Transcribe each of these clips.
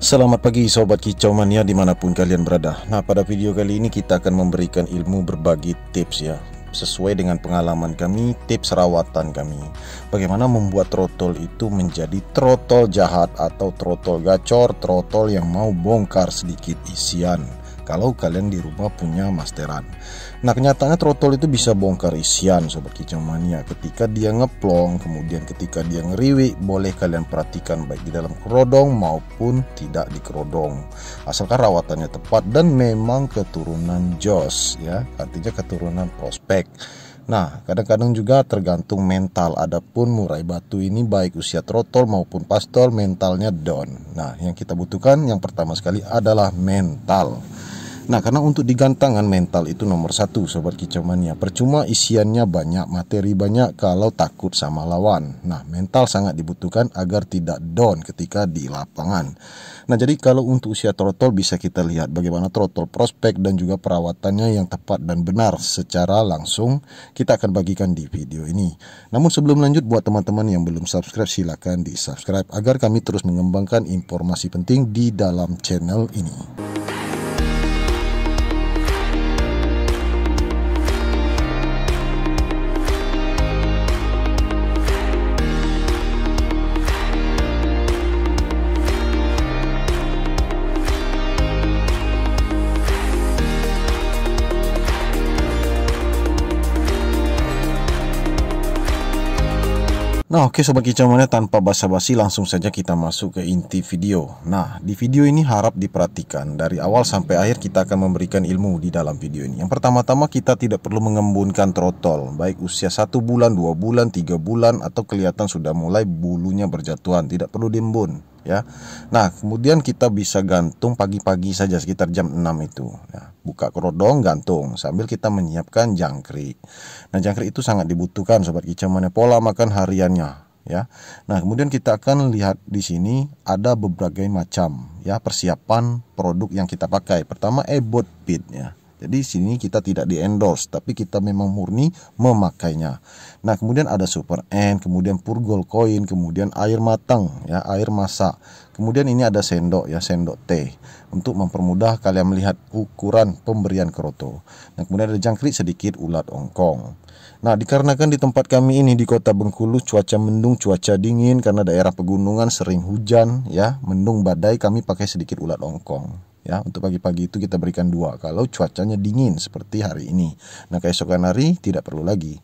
Selamat pagi Sobat Kicau Mania dimanapun kalian berada. Nah, pada video kali ini kita akan memberikan ilmu berbagi tips ya, sesuai dengan pengalaman kami, tips rawatan kami. Bagaimana membuat trotol itu menjadi trotol jahat atau trotol gacor, trotol yang mau bongkar sedikit isian kalau kalian di rumah punya masteran. Nah, kenyataannya trotol itu bisa bongkar isian Sobat Kicau Mania ketika dia ngeplong, kemudian ketika dia ngeriwik. Boleh kalian perhatikan baik di dalam kerodong maupun tidak di kerodong, asalkan rawatannya tepat dan memang keturunan jos ya, artinya keturunan prospek. Nah, kadang-kadang juga tergantung mental. Adapun murai batu ini baik usia trotol maupun pastol, mentalnya down. Nah, yang kita butuhkan yang pertama sekali adalah mental. Nah, karena untuk digantangan mental itu nomor satu Sobat Kicau Mania. Percuma isiannya banyak, materi banyak kalau takut sama lawan. Nah, mental sangat dibutuhkan agar tidak down ketika di lapangan. Nah, jadi kalau untuk usia trotol bisa kita lihat bagaimana trotol prospek dan juga perawatannya yang tepat dan benar secara langsung kita akan bagikan di video ini. Namun sebelum lanjut, buat teman-teman yang belum subscribe silahkan di subscribe agar kami terus mengembangkan informasi penting di dalam channel ini. Nah, oke Sobat Kicau Mania, tanpa basa-basi langsung saja kita masuk ke inti video. Nah, di video ini harap diperhatikan dari awal sampai akhir, kita akan memberikan ilmu di dalam video ini. Yang pertama-tama, kita tidak perlu mengembunkan trotol baik usia 1 bulan, 2 bulan, 3 bulan atau kelihatan sudah mulai bulunya berjatuhan, tidak perlu diembun ya. Nah, kemudian kita bisa gantung pagi-pagi saja sekitar jam 6 itu ya. Buka kerodong, gantung sambil kita menyiapkan jangkrik. Nah, jangkrik itu sangat dibutuhkan Sobat Kicau Mania, pola makan hariannya ya. Nah, kemudian kita akan lihat di sini ada berbagai macam ya persiapan produk yang kita pakai. Pertama, ebot pit ya. Jadi sini kita tidak di endorse, tapi kita memang murni memakainya. Nah, kemudian ada Super N, kemudian Purgol Koin, kemudian air matang ya, air masak. Kemudian ini ada sendok ya, sendok teh untuk mempermudah kalian melihat ukuran pemberian keroto. Nah, kemudian ada jangkrik sedikit, ulat ongkong. Nah, dikarenakan di tempat kami ini di Kota Bengkulu cuaca mendung, cuaca dingin karena daerah pegunungan sering hujan ya, mendung badai, kami pakai sedikit ulat ongkong. Ya, untuk pagi-pagi itu kita berikan 2 kalau cuacanya dingin seperti hari ini. Nah, keesokan hari tidak perlu lagi.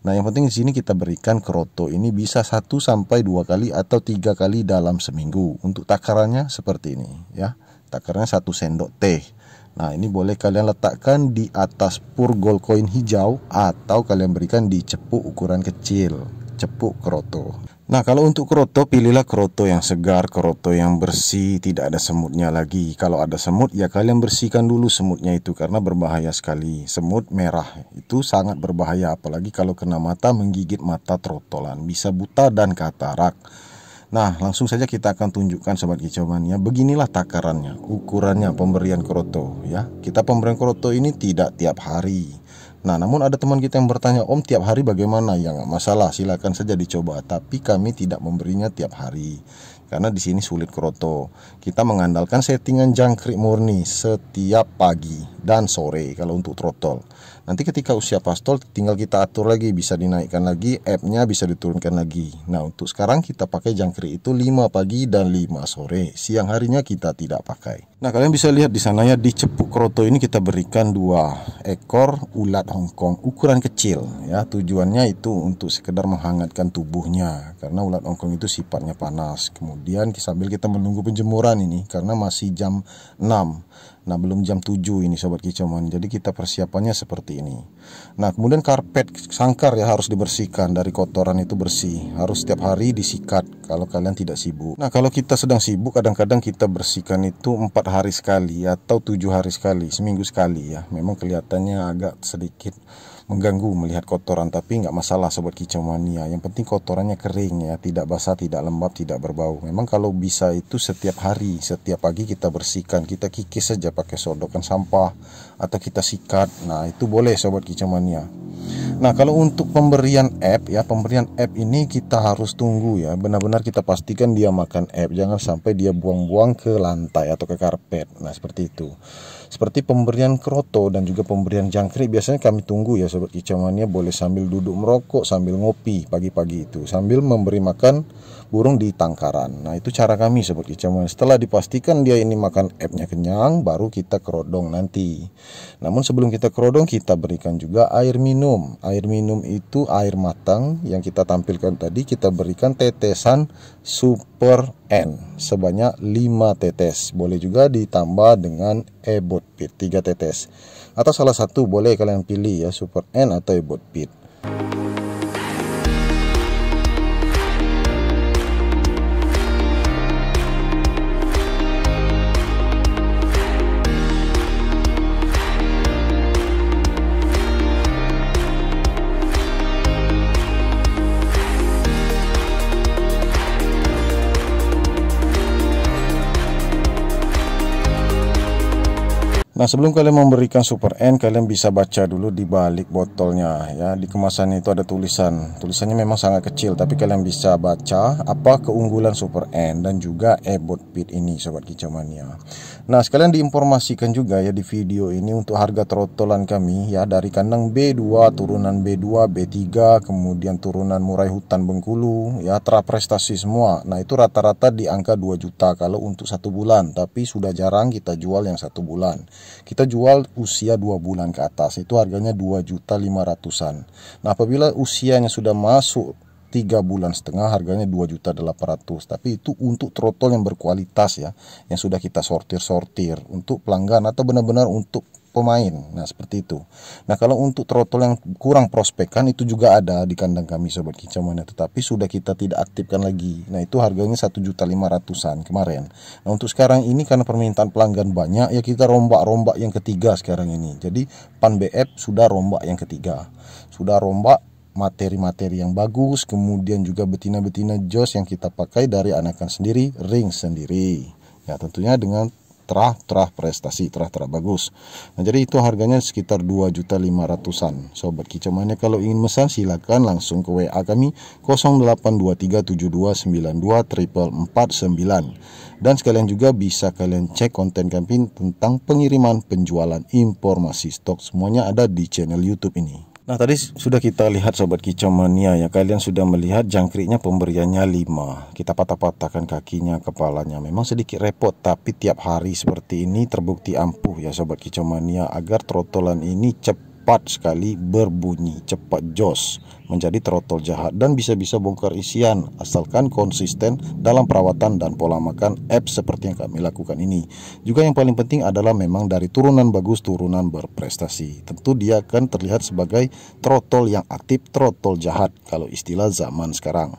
Nah, yang penting di sini kita berikan keroto ini bisa 1 sampai 2 kali atau 3 kali dalam seminggu. Untuk takarannya seperti ini ya. Takarannya 1 sendok teh. Nah, ini boleh kalian letakkan di atas Purgol koin hijau atau kalian berikan di cepuk ukuran kecil, cepuk keroto. Nah, kalau untuk keroto, pilihlah keroto yang segar, keroto yang bersih, tidak ada semutnya lagi. Kalau ada semut, ya kalian bersihkan dulu semutnya itu karena berbahaya sekali. Semut merah itu sangat berbahaya, apalagi kalau kena mata, menggigit mata trotolan, bisa buta dan katarak. Nah, langsung saja kita akan tunjukkan Sobat Kicau Mania. Beginilah takarannya, ukurannya pemberian keroto ya. Kita pemberian keroto ini tidak tiap hari. Nah, namun ada teman kita yang bertanya, Om, tiap hari bagaimana? Ya nggak masalah, silakan saja dicoba. Tapi kami tidak memberinya tiap hari karena di sini sulit keroto. Kita mengandalkan settingan jangkrik murni setiap pagi dan sore kalau untuk trotol. Nanti ketika usia pastol tinggal kita atur lagi, bisa dinaikkan lagi, app-nya bisa diturunkan lagi. Nah, untuk sekarang kita pakai jangkrik itu 5 pagi dan 5 sore. Siang harinya kita tidak pakai. Nah, kalian bisa lihat di sana ya, di cepuk keroto ini kita berikan 2 ekor ulat Hongkong ukuran kecil ya. Tujuannya itu untuk sekedar menghangatkan tubuhnya karena ulat Hongkong itu sifatnya panas. Kemudian sambil kita menunggu penjemuran ini karena masih jam 6. Nah, belum jam 7 ini Sobat Kicau Mania. Jadi kita persiapannya seperti ini. Nah, kemudian karpet sangkar ya harus dibersihkan dari kotoran itu bersih. Harus setiap hari disikat kalau kalian tidak sibuk. Nah, kalau kita sedang sibuk kadang-kadang kita bersihkan itu 4 hari sekali atau 7 hari sekali, seminggu sekali ya. Memang kelihatannya agak sedikit mengganggu melihat kotoran, tapi nggak masalah Sobat Kicau Mania. Yang penting kotorannya kering ya, tidak basah, tidak lembab, tidak berbau. Memang kalau bisa itu setiap hari, setiap pagi kita bersihkan, kita kikis saja pakai sodokan sampah atau kita sikat. Nah, itu boleh Sobat Kicau Mania. Nah, kalau untuk pemberian app ya, pemberian app ini kita harus tunggu ya, benar-benar kita pastikan dia makan app, jangan sampai dia buang-buang ke lantai atau ke karpet. Nah, seperti itu. Seperti pemberian kroto dan juga pemberian jangkrik biasanya kami tunggu ya sobat kicauannya, boleh sambil duduk merokok, sambil ngopi pagi-pagi itu, sambil memberi makan burung di tangkaran. Nah, itu cara kami sobat kicauan. Setelah dipastikan dia ini makan app-nya kenyang, baru kita kerodong nanti. Namun sebelum kita kerodong, kita berikan juga air minum. Air minum itu air matang yang kita tampilkan tadi, kita berikan tetesan Super N sebanyak 5 tetes. Boleh juga ditambah dengan Ebot Pit 3 tetes. Atau salah satu boleh kalian pilih ya, Super N atau Ebot Pit. Nah, sebelum kalian memberikan Super N, kalian bisa baca dulu di balik botolnya ya. Di kemasannya itu ada tulisan. Tulisannya memang sangat kecil, tapi kalian bisa baca apa keunggulan Super N dan juga Ebot Pit ini sobat kicau mania. Nah, sekalian diinformasikan juga ya di video ini untuk harga trotolan kami ya, dari kandang B2, turunan B2, B3, kemudian turunan murai hutan Bengkulu ya, terprestasi semua. Nah, itu rata-rata di angka 2 juta kalau untuk 1 bulan, tapi sudah jarang kita jual yang 1 bulan. Kita jual usia 2 bulan ke atas, itu harganya 2.500.000-an. Nah, apabila usianya sudah masuk 3 bulan setengah, harganya 2.800.000. Tapi itu untuk trotol yang berkualitas ya, yang sudah kita sortir untuk pelanggan atau benar-benar untuk pemain. Nah, seperti itu. Nah, kalau untuk trotol yang kurang prospekan itu juga ada di kandang kami sobat kicau mania, tetapi sudah kita tidak aktifkan lagi. Nah, itu harganya 1.500.000-an kemarin. Nah, untuk sekarang ini karena permintaan pelanggan banyak ya, kita rombak yang ketiga sekarang ini. Jadi Pan BF sudah rombak yang ketiga. Sudah rombak materi-materi yang bagus, kemudian juga betina-betina jos yang kita pakai dari anakan sendiri, ring sendiri. Ya, tentunya dengan terah prestasi, terah bagus. Nah, jadi itu harganya sekitar 2.500.000-an. Sobat kicau mania kalau ingin mesan silakan langsung ke WA kami 082372924449. Dan sekalian juga bisa kalian cek konten kami tentang pengiriman, penjualan, informasi stok, semuanya ada di channel YouTube ini. Nah, tadi sudah kita lihat sobat kicau mania ya, kalian sudah melihat jangkriknya pemberiannya 5. Kita patah-patahkan kakinya, kepalanya. Memang sedikit repot, tapi tiap hari seperti ini terbukti ampuh ya sobat kicau mania, agar trotolan ini cepat sekali berbunyi, cepat jos, menjadi trotol jahat dan bisa-bisa bongkar isian asalkan konsisten dalam perawatan dan pola makan apps seperti yang kami lakukan ini. Juga yang paling penting adalah memang dari turunan bagus, turunan berprestasi. Tentu dia akan terlihat sebagai trotol yang aktif, trotol jahat kalau istilah zaman sekarang.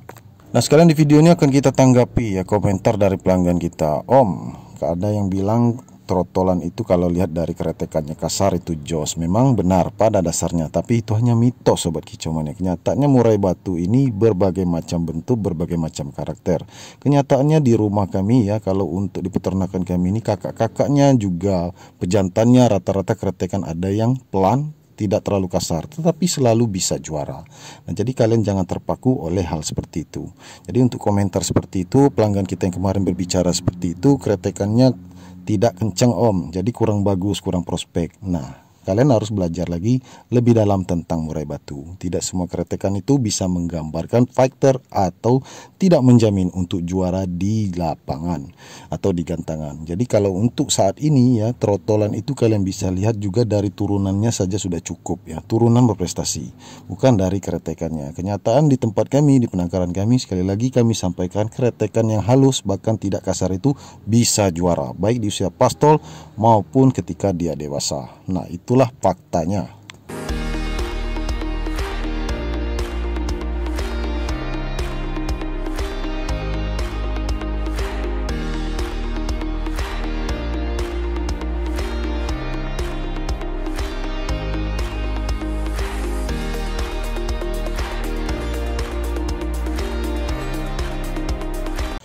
Nah, sekalian di video ini akan kita tanggapi ya komentar dari pelanggan kita. Om, ada yang bilang trotolan itu kalau lihat dari keretekannya kasar itu jos. Memang benar pada dasarnya, tapi itu hanya mitos sobat kicau mania. Kenyataannya murai batu ini berbagai macam bentuk, berbagai macam karakter. Kenyataannya di rumah kami ya, kalau untuk di peternakan kami ini kakak-kakaknya juga pejantannya rata-rata keretekan, ada yang pelan, tidak terlalu kasar, tetapi selalu bisa juara. Nah, jadi kalian jangan terpaku oleh hal seperti itu. Jadi untuk komentar seperti itu, pelanggan kita yang kemarin berbicara seperti itu, keretekannya tidak kencang om, jadi kurang bagus, kurang prospek. Nah, kalian harus belajar lagi lebih dalam tentang murai batu. Tidak semua keretekan itu bisa menggambarkan fighter atau tidak menjamin untuk juara di lapangan atau di gantangan. Jadi kalau untuk saat ini ya, trotolan itu kalian bisa lihat juga dari turunannya saja sudah cukup ya, turunan berprestasi, bukan dari keretekannya. Kenyataan di tempat kami, di penangkaran kami, sekali lagi kami sampaikan, keretekan yang halus bahkan tidak kasar itu bisa juara, baik di usia pastol maupun ketika dia dewasa. Nah, itulah faktanya.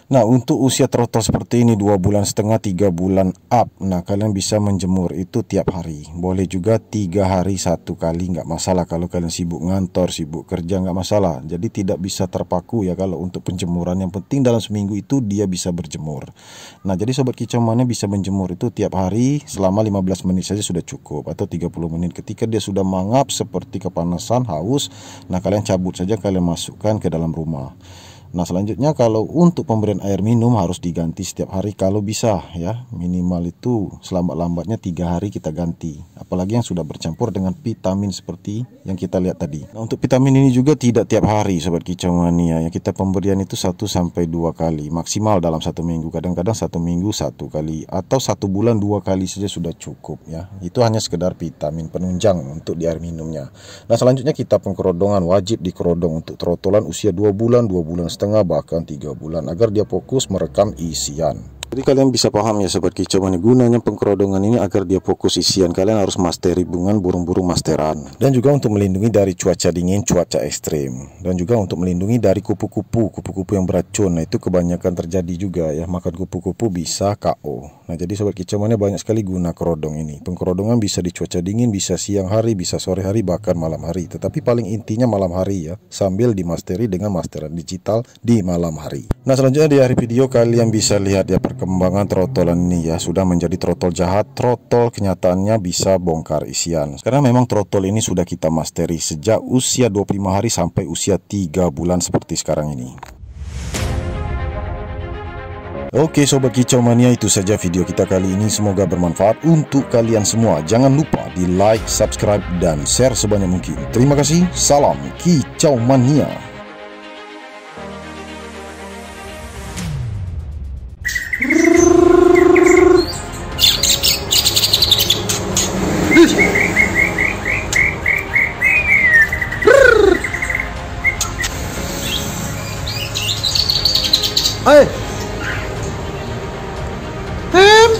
Nah, untuk usia trotol seperti ini 2,5 bulan, 3 bulan up, nah kalian bisa menjemur itu tiap hari. Boleh juga 3 hari 1 kali, nggak masalah. Kalau kalian sibuk ngantor, sibuk kerja, nggak masalah. Jadi tidak bisa terpaku ya kalau untuk penjemuran. Yang penting dalam seminggu itu dia bisa berjemur. Nah, jadi sobat kicau mania bisa menjemur itu tiap hari selama 15 menit saja sudah cukup, atau 30 menit. Ketika dia sudah mangap seperti kepanasan, haus, nah kalian cabut saja, kalian masukkan ke dalam rumah. Nah, selanjutnya kalau untuk pemberian air minum harus diganti setiap hari kalau bisa ya. Minimal itu selambat-lambatnya 3 hari kita ganti. Apalagi yang sudah bercampur dengan vitamin seperti yang kita lihat tadi. Nah, untuk vitamin ini juga tidak tiap hari sobat kicau mania ya. Kita pemberian itu 1-2 kali maksimal dalam 1 minggu. Kadang-kadang 1 minggu 1 kali, atau 1 bulan 2 kali saja sudah cukup ya. Itu hanya sekedar vitamin penunjang untuk di air minumnya. Nah, selanjutnya kita pengkerodongan. Wajib dikerodong untuk trotolan usia 2 bulan, 2,5 bulan, bahkan 3 bulan, agar dia fokus merekam isian. Jadi kalian bisa paham ya sobat kicau mania, gunanya pengkerodongan ini agar dia fokus isian. Kalian harus masteri bungan burung-burung masteran, dan juga untuk melindungi dari cuaca dingin, cuaca ekstrim, dan juga untuk melindungi dari kupu-kupu yang beracun. Nah, itu kebanyakan terjadi juga ya, makan kupu-kupu bisa KO. Nah, jadi sobat kicau mania banyak sekali guna kerodong ini. Pengkerodongan bisa di cuaca dingin, bisa siang hari, bisa sore hari, bahkan malam hari. Tetapi paling intinya malam hari ya, sambil dimasteri dengan masteran digital di malam hari. Nah, selanjutnya di akhir video kalian bisa lihat ya perkembangan trotolan ini ya. Sudah menjadi trotol jahat, trotol kenyataannya bisa bongkar isian. Karena memang trotol ini sudah kita masteri sejak usia 25 hari sampai usia 3 bulan seperti sekarang ini. Oke sobat kicau mania, itu saja video kita kali ini. Semoga bermanfaat untuk kalian semua. Jangan lupa di like, subscribe, dan share sebanyak mungkin. Terima kasih. Salam kicau mania. Hey! Em!